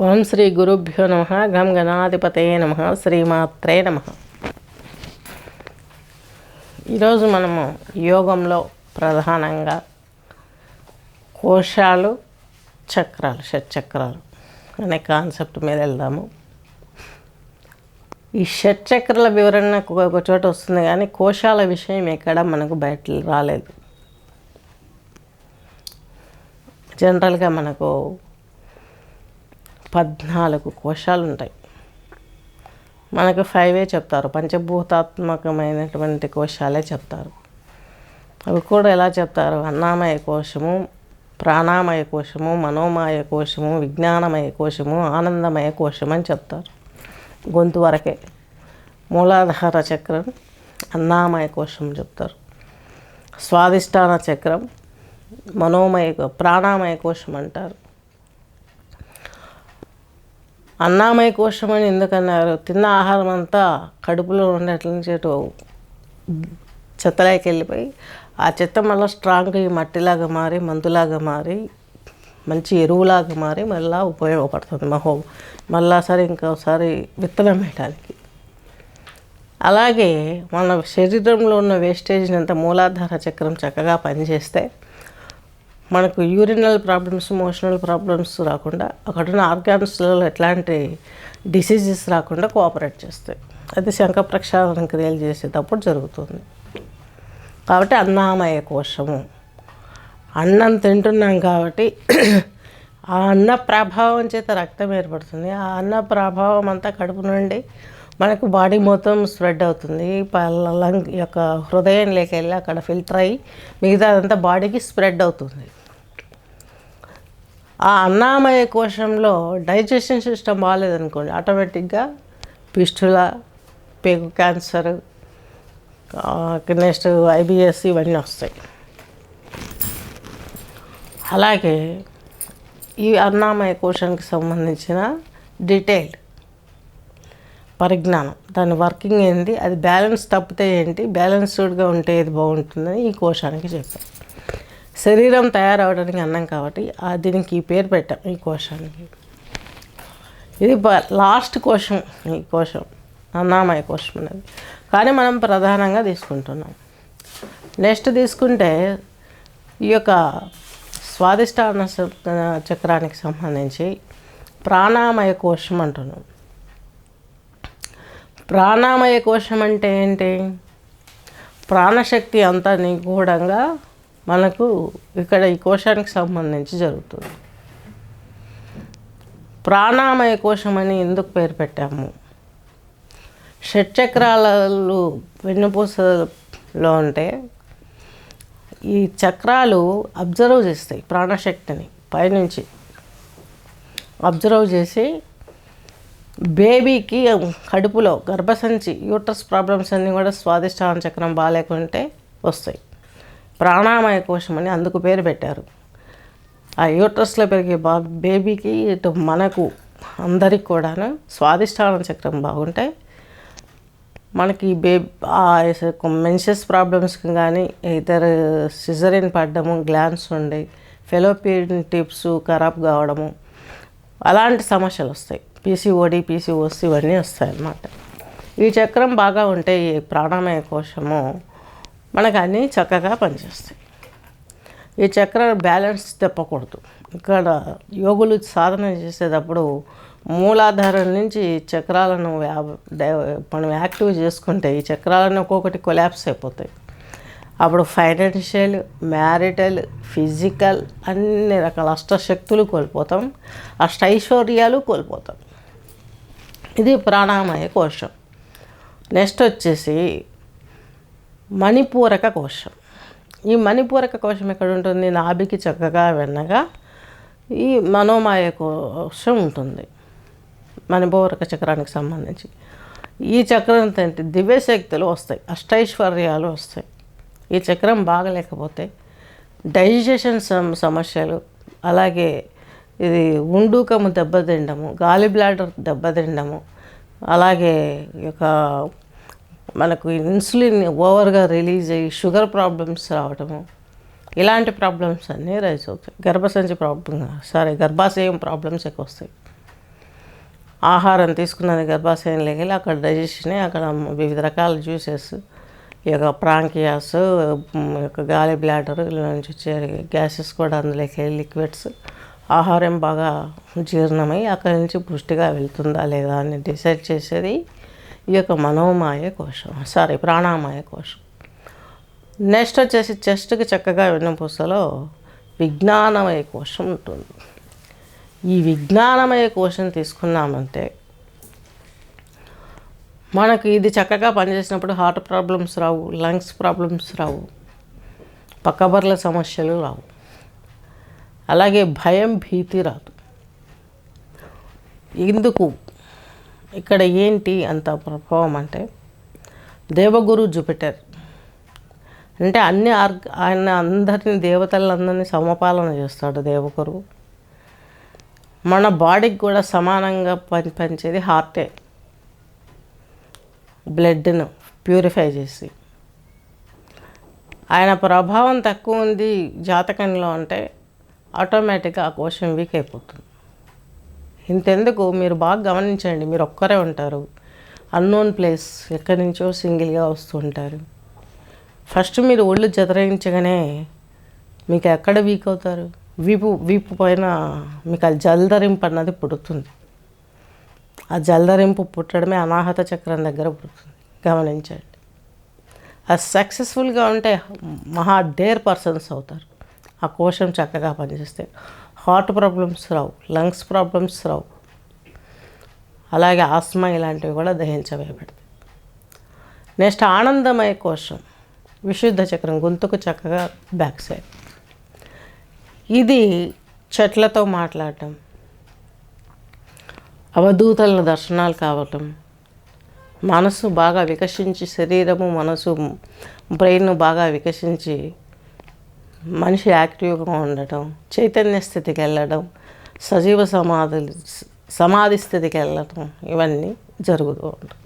ఓం శ్రీ గురుభ్యో నమః. గం గణాధిపతయే నమః. శ్రీమాత్రే నమః. ఈరోజు మనము యోగంలో ప్రధానంగా కోశాలు, చక్రాలు, షట్చక్రాలు అనే కాన్సెప్ట్ మీద వెళ్దాము. ఈ షట్చక్రాల వివరణ ఒక చోట వస్తుంది, కానీ కోశాల విషయం ఎక్కడ మనకు బయట రాలేదు. జనరల్గా మనకు 14 కోశాలు ఉంటాయి. మనకు 5 చెప్తారు, పంచభూతాత్మకమైనటువంటి కోశాలే చెప్తారు. అవి కూడా ఎలా చెప్తారు? అన్నామయ కోశము, ప్రాణామయ కోశము, మనోమయ కోశము, విజ్ఞానమయ కోశము, ఆనందమయ కోశం అని చెప్తారు. గొంతు వరకే. మూలాధార చక్రం అన్నామయ కోశం చెప్తారు. స్వాదిష్టాన చక్రం ప్రాణామయ కోశం అంటారు. అన్నామయ కోశం అని ఎందుకన్నారు? తిన్న ఆహారం అంతా కడుపులో ఉండేట్ల నుంచి చెత్తలోకి వెళ్ళిపోయి ఆ చెత్త మళ్ళీ స్ట్రాంగ్గా మట్టిలాగా మారి, మందులాగా మారి, మంచి ఎరువులాగా మారి మళ్ళీ ఉపయోగపడుతుంది మళ్ళీ ఇంకోసారి విత్తనం వేయడానికి. అలాగే మన శరీరంలో ఉన్న వేస్టేజ్ని అంతా మూలాధార చక్రం చక్కగా పనిచేస్తే మనకు యూరినల్ ప్రాబ్లమ్స్, మోషనల్ ప్రాబ్లమ్స్ రాకుండా, అక్కడున్న ఆర్గాన్స్లో ఎట్లాంటి డిసీజెస్ రాకుండా కోఆపరేట్ చేస్తాయి. అది శంఖ ప్రక్షాళన క్రియలు చేసేటప్పుడు జరుగుతుంది. కాబట్టి అన్నామయ కోశము. అన్నం తింటున్నాం కాబట్టి ఆ అన్న ప్రభావం చేత రక్తం ఏర్పడుతుంది. ఆ అన్న ప్రభావం అంతా కడుపు నుండి మనకు బాడీ మొత్తం స్ప్రెడ్ అవుతుంది. లంగ్ యొక్క హృదయంలోకి వెళ్ళి అక్కడ ఫిల్టర్ అయ్యి మిగతా అదంతా బాడీకి స్ప్రెడ్ అవుతుంది. ఆ అన్నామయ కోశంలో డైజెషన్ సిస్టమ్ బాగాలేదనుకోండి, ఆటోమేటిక్గా పిస్టుల, పేగు క్యాన్సర్, నెక్స్ట్ IBS ఇవన్నీ వస్తాయి. అలాగే ఈ అన్నామయ కోశానికి సంబంధించిన డీటెయిల్డ్ పరిజ్ఞానం, దాని వర్కింగ్ ఏంటి, అది బ్యాలెన్స్ తప్పితే ఏంటి, బ్యాలెన్స్డ్గా ఉంటే ఏది బాగుంటుందని ఈ కోశానికి చెప్పాం. శరీరం తయారవడానికి అన్నం కాబట్టి దీనికి ఈ పేరు పెట్టాం ఈ కోశానికి. ఇది లాస్ట్ కోశం. ఈ కోశం అన్నామయ కోశం అనేది, కానీ మనం ప్రధానంగా తీసుకుంటున్నాం. నెక్స్ట్ తీసుకుంటే ఈ యొక్క స్వాదిష్టాన చక్రానికి సంబంధించి ప్రాణామయ కోశం అంటున్నాం. ప్రాణామయ కోశం అంటే ఏంటి? ప్రాణశక్తి అంతా నిగూఢంగా మనకు ఇక్కడ ఈ కోశానికి సంబంధించి జరుగుతుంది. ప్రాణామయ కోశం అని ఎందుకు పేరు పెట్టాము? షట్చక్రాలు వెన్నుపూసలో ఉంటే ఈ చక్రాలు అబ్జర్వ్ చేస్తాయి ప్రాణశక్తిని, పైనుంచి అబ్జర్వ్ చేసి బేబీకి కడుపులో గర్భసంచి యూట్రస్ ప్రాబ్లమ్స్ అన్నీ కూడా స్వాదిష్టాన చక్రం బాగాలేకుంటే వస్తాయి. ప్రాణామయ కోశం అని అందుకు పేరు పెట్టారు. ఆ యూట్రస్లో పెరిగే బేబీకి ఇటు మనకు అందరికి కూడాను స్వాదిష్టాన చక్రం బాగుంటే మనకి మెన్సెస్ ప్రాబ్లమ్స్కి కానీ, ఇతర సిజరిన్ పడ్డము, గ్లాన్స్ ఉండి ఫెలోపియన్ టిప్స్ ఖరాబ్ కావడము, అలాంటి సమస్యలు వస్తాయి. PCOD, PCOS ఇవన్నీ వస్తాయి అన్నమాట. ఈ చక్రం బాగా ఉంటే ఈ ప్రాణామయ కోశము మనకు అన్నీ చక్కగా పనిచేస్తాయి. ఈ చక్రం బ్యాలెన్స్ తప్పకూడదు. ఇక్కడ యోగులు సాధన చేసేటప్పుడు మూలాధారం నుంచి చక్రాలను మనం యాక్టివ్ చేసుకుంటే ఈ చక్రాలను ఒక్కొక్కటి కొలాప్స్ అయిపోతాయి. అప్పుడు ఫైనాన్షియల్, మ్యారిటల్, ఫిజికల్ అన్ని రకాల అష్టశక్తులు కోల్పోతాం, అష్టైశ్వర్యాలు కోల్పోతాం. ఇది ప్రాణామయ కోశం. నెక్స్ట్ వచ్చేసి మణిపూరక కోశం. ఈ మణిపూరక కోశం ఎక్కడ ఉంటుంది? నాభికి చక్కగా వెన్నగా ఈ మనోమయ కోశం ఉంటుంది. మణిపూరక చక్రానికి సంబంధించి ఈ చక్రం ఏంటి? దివ్యశక్తులు వస్తాయి, అష్టైశ్వర్యాలు వస్తాయి. ఈ చక్రం బాగలేకపోతే డైజెషన్ సమస్యలు, అలాగే ఇది ఉండుకము దెబ్బతిండము, గాలి బ్లాడర్ దెబ్బతిండము, అలాగే యొక్క మనకు ఇన్సులిన్ ఓవర్గా రిలీజ్ అయ్యి షుగర్ ప్రాబ్లమ్స్ రావడము, ఇలాంటి ప్రాబ్లమ్స్ అన్నీ రైజ్ అవుతాయి. గర్భాశయం ప్రాబ్లమ్స్ ఎక్కువ వస్తాయి. ఆహారం తీసుకున్నది గర్భాశయంలోకి వెళ్ళి అక్కడ డైజెషన్, అక్కడ వివిధ రకాల జ్యూసెస్, ఈ యొక్క ప్రాంకియాస్, ఈ యొక్క గాలి బ్లాడర్ ఇలా నుంచి వచ్చే గ్యాసెస్ కూడా అందులోకి వెళ్ళి లిక్విడ్స్, ఆహారం బాగా జీర్ణమై అక్కడి నుంచి పుష్టిగా వెళ్తుందా లేదా అని డిసైడ్ చేసేది ఈ యొక్క మనోమాయ కోశం, ప్రాణామాయ కోశం. నెక్స్ట్ వచ్చేసి చెస్ట్కి చక్కగా వెన్నుపూసలో విజ్ఞానమయ కోశం ఉంటుంది. ఈ విజ్ఞానమయ కోశం తీసుకున్నామంటే మనకు ఇది చక్కగా పనిచేసినప్పుడు హార్ట్ ప్రాబ్లమ్స్ రావు, లంగ్స్ ప్రాబ్లమ్స్ రావు, పక్కబర్ల సమస్యలు రావు, అలాగే భయం భీతి రాదు. ఎందుకు ఇక్కడ ఏంటి అంత ప్రభావం అంటే దేవగురు జూపిటర్ అంటే ఆయన అందరినీ దేవతలందరినీ సమపాలన చేస్తాడు దేవగురు. మన బాడీకి కూడా సమానంగా పనిచేది హార్టే, బ్లడ్ను ప్యూరిఫై చేసి. ఆయన ప్రభావం తక్కువ ఉంది జాతకంలో అంటే ఆటోమేటిక్గా ఆ కోశం వీక్ అయిపోతుంది. ఇంతెందుకు మీరు బాగా గమనించండి, మీరు ఒక్కరే ఉంటారు, అన్నోన్ ప్లేస్, ఎక్కడి నుంచో సింగిల్గా వస్తూ ఉంటారు. ఫస్ట్ మీరు ఒళ్ళు జదరించగానే మీకు ఎక్కడ వీక్ అవుతారు? వీపు పైన మీకు ఆ జలధరింపు అన్నది పుడుతుంది. ఆ జలధరింపు పుట్టడమే అనాహత చక్రం దగ్గర పుడుతుంది. గమనించండి. అది సక్సెస్ఫుల్గా ఉంటే మహా డేర్ పర్సన్స్ అవుతారు. ఆ కోశం చక్కగా పనిచేస్తే హార్ట్ ప్రాబ్లమ్స్ రావు, లంగ్స్ ప్రాబ్లమ్స్ రావు, అలాగే ఆస్మా ఇలాంటివి కూడా దహించవేయబడతాయి. నెక్స్ట్ ఆనందమయ కోశం, విశుద్ధ చక్రం, గొంతుకు చక్కగా బ్యాక్ సైడ్. ఇది చెట్లతో మాట్లాడటం, అవధూతలను దర్శనాలు కావటం, మనసు బాగా వికసించి, శరీరము మనసు బ్రెయిన్ బాగా వికసించి మనిషి యాక్టివ్గా ఉండటం, చైతన్య స్థితికి వెళ్ళడం, సజీవ సమాధి స్థితికి వెళ్ళటం, ఇవన్నీ జరుగుతూ ఉంటాయి.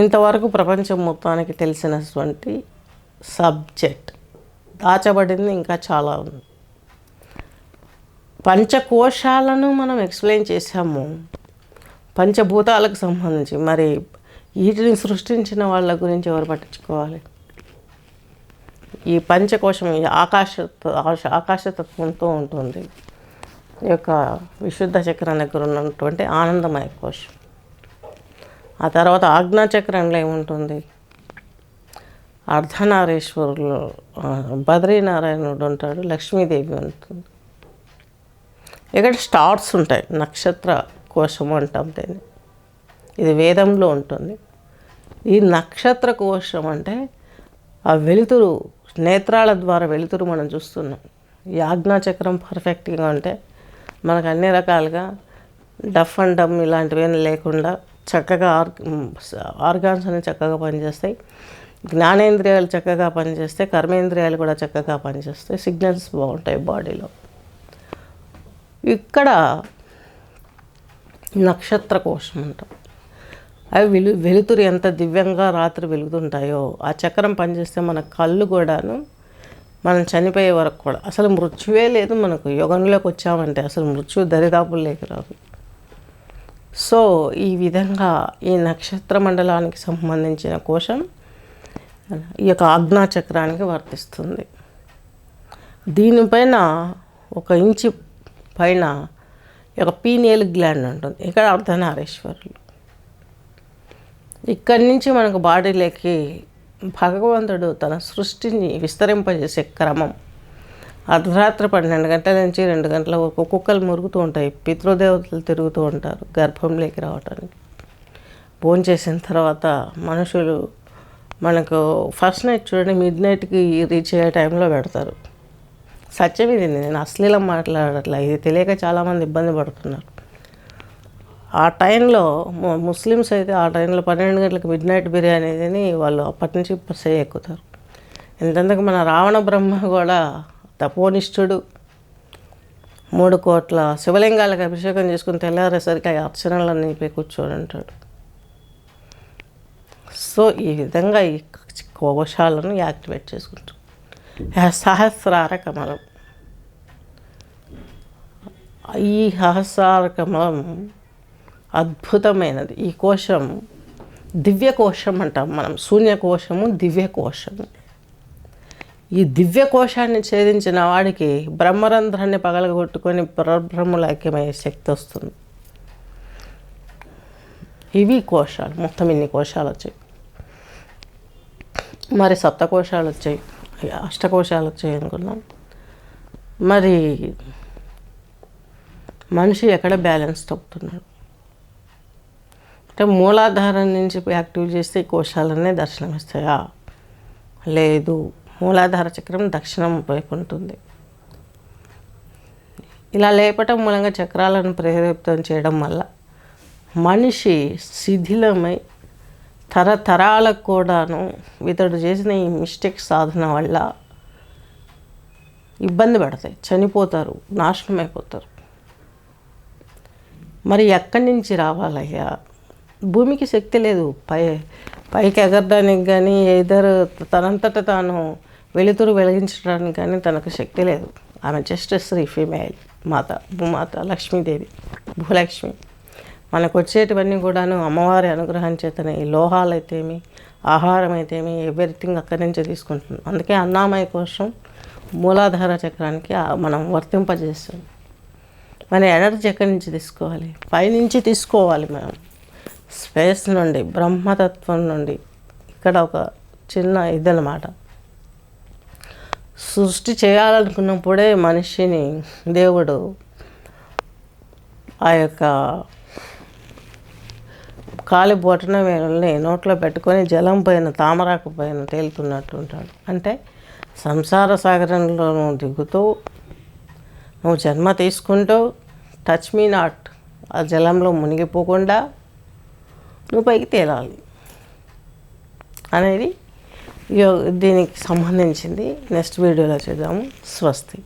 ఇంతవరకు ప్రపంచం మొత్తానికి తెలిసినటువంటి సబ్జెక్ట్ దాచబడింది ఇంకా చాలా ఉంది. పంచకోశాలను మనం ఎక్స్ప్లెయిన్ చేసాము పంచభూతాలకు సంబంధించి. మరి వీటిని సృష్టించిన వాళ్ళ గురించి ఎవరు పట్టించుకోవాలి? ఈ పంచకోశం ఆకాశతత్వంతో ఉంటుంది. ఈ యొక్క విశుద్ధ చక్రం దగ్గర ఉన్నటువంటి ఆనందమయ కోశం. ఆ తర్వాత ఆజ్ఞాచక్రంలో ఏముంటుంది? అర్ధనారీశ్వరులు, బద్రీనారాయణుడు ఉంటాడు, లక్ష్మీదేవి ఉంటుంది. ఇక్కడ స్టార్స్ ఉంటాయి, నక్షత్ర కోశము అంటాం దీన్ని. ఇది వేదంలో ఉంటుంది. ఈ నక్షత్ర కోశం అంటే ఆ వెలుతురు, నేత్రాల ద్వారా వెలుతురు మనం చూస్తున్నాం. ఈ ఆజ్ఞాచక్రం పర్ఫెక్ట్గా ఉంటే మనకు అన్ని రకాలుగా డఫ్ అండ్ డమ్ ఇలాంటివి లేకుండా చక్కగా ఆర్గాన్స్ అనేవి చక్కగా పనిచేస్తాయి, జ్ఞానేంద్రియాలు చక్కగా పనిచేస్తాయి, కర్మేంద్రియాలు కూడా చక్కగా పనిచేస్తాయి, సిగ్నల్స్ బాగుంటాయి బాడీలో. ఇక్కడ నక్షత్ర కోశం అంటాం. అవి వెలుతురు ఎంత దివ్యంగా రాత్రి వెలుగుతుంటాయో ఆ చక్రం పనిచేస్తే మన కళ్ళు కూడాను మనం చనిపోయే వరకు కూడా అసలు మృత్యువే లేదు మనకు. యుగంలోకి వచ్చామంటే అసలు మృత్యు దరిదాపులు లేకరాదు. సో ఈ విధంగా ఈ నక్షత్ర మండలానికి సంబంధించిన కోశం ఈ యొక్క ఆజ్ఞాచక్రానికి వర్తిస్తుంది. దీనిపైన 1 ఇంచు పైన ఒక పీనియల్ గ్లాండ్ ఉంటుంది. ఇక్కడ అర్ధనారీశ్వరులు. ఇక్కడి నుంచి మనకు బాడీలోకి భగవంతుడు తన సృష్టిని విస్తరింపజేసే క్రమం. అర్ధరాత్రి 12 గంటల నుంచి 2 గంటల వరకు కుక్కలు మురుగుతూ ఉంటాయి, పితృదేవతలు తిరుగుతూ ఉంటారు గర్భంలోకి రావడానికి. భోంచేసిన తర్వాత మనుషులు మనకు ఫస్ట్ నైట్ చూడండి, మిడ్ నైట్కి రీచ్ అయ్యే టైంలో పెడతారు. సత్యం ఇది, నేను అశ్లీలం మాట్లాడట్లా, ఇది తెలియక చాలామంది ఇబ్బంది పడుతున్నారు. ఆ టైంలో ముస్లిమ్స్ అయితే ఆ టైంలో 12 గంటలకు మిడ్ నైట్ బిర్యానీ తిని వాళ్ళు అప్పటి నుంచి సే ఎక్కుతారు. ఎంతెందుకు మన రావణ బ్రహ్మ కూడా తపోనిష్ఠుడు, 3 కోట్ల శివలింగాలకు అభిషేకం చేసుకుని తెల్లారేసరికి ఆ అర్చనలన్నీ పోయి కూర్చొని ఉంటాడు. సో ఈ విధంగా ఈ కోశాలను యాక్టివేట్ చేసుకుంటాం. సహస్రార కమలం. ఈ సహస్రార కమలం అద్భుతమైనది. ఈ కోశం దివ్య కోశం అంటాం మనం. శూన్యకోశము, దివ్య కోశము. ఈ దివ్య కోశాన్ని ఛేదించిన వాడికి బ్రహ్మరంధ్రాన్ని పగలగొట్టుకొని పరబ్రహ్మల ఐక్యమయ్యే శక్తి వస్తుంది. ఇవి కోశాలు. మొత్తం ఇన్ని కోశాలు వచ్చాయి. మరి సప్తకోశాలు వచ్చాయి, అష్టకోశాలు వచ్చాయి అనుకున్నాం. మరి మనిషి ఎక్కడ బ్యాలెన్స్ తప్పుతున్నాడు అంటే మూలాధారం నుంచి యాక్టివ్ చేస్తే ఈ కోశాలన్నీ దర్శనమిస్తాయా? లేదు. మూలాధార చక్రం దక్షిణం వైపు ఉంటుంది. ఇలా లేపటం మూలంగా చక్రాలను ప్రేరేపితం చేయడం వల్ల మనిషి శిథిలమై తరతరాలకు కూడాను ఇతడు చేసిన ఈ మిస్టేక్ సాధన వల్ల ఇబ్బంది పడతాయి, చనిపోతారు, నాశనం అయిపోతారు. మరి ఎక్కడి నుంచి రావాలయ్యా? భూమికి శక్తి లేదు పైకి ఎగరడానికి కానీ ఏదర్ తనంతట తాను వెలుతురు వెలిగించడానికి కానీ తనకు శక్తి లేదు. ఆమె జస్ట్ శ్రీ ఫీమేల్ మాత, భూమాత, లక్ష్మీదేవి, భూలక్ష్మి. మనకు వచ్చేటివన్నీ కూడాను అమ్మవారి అనుగ్రహం చేతనే. ఈ లోహాలు అయితేమి, ఆహారం అయితేమి, ఎవ్రీథింగ్ అక్కడి నుంచే తీసుకుంటున్నాం. అందుకే అన్నామయ కోశం మూలాధార చక్రానికి మనం వర్తింపజేస్తాం. మన ఎనర్జీ ఎక్కడి నుంచి తీసుకోవాలి? పైనుంచి తీసుకోవాలి మనం, స్పేస్ నుండి, బ్రహ్మతత్వం నుండి. ఇక్కడ ఒక చిన్న ఇదన్నమాట. సృష్టి చేయాలనుకున్నప్పుడే మనిషిని దేవుడు ఆ యొక్క కాలి బొటన వేలుని నోట్లో పెట్టుకొని జలం పైన, తామరాకు పైన తేలుతున్నట్టు ఉంటాడు. అంటే సంసార సాగరంలో నువ్వు దిగుతూ, నువ్వు జన్మ తీసుకుంటూ టచ్ మీ నాట్, ఆ జలంలో మునిగిపోకుండా నువ్వు పైకి తేలాలి అనేది దీనికి సంబంధించింది. నెక్స్ట్ వీడియోలో చూద్దాము. స్వస్తి.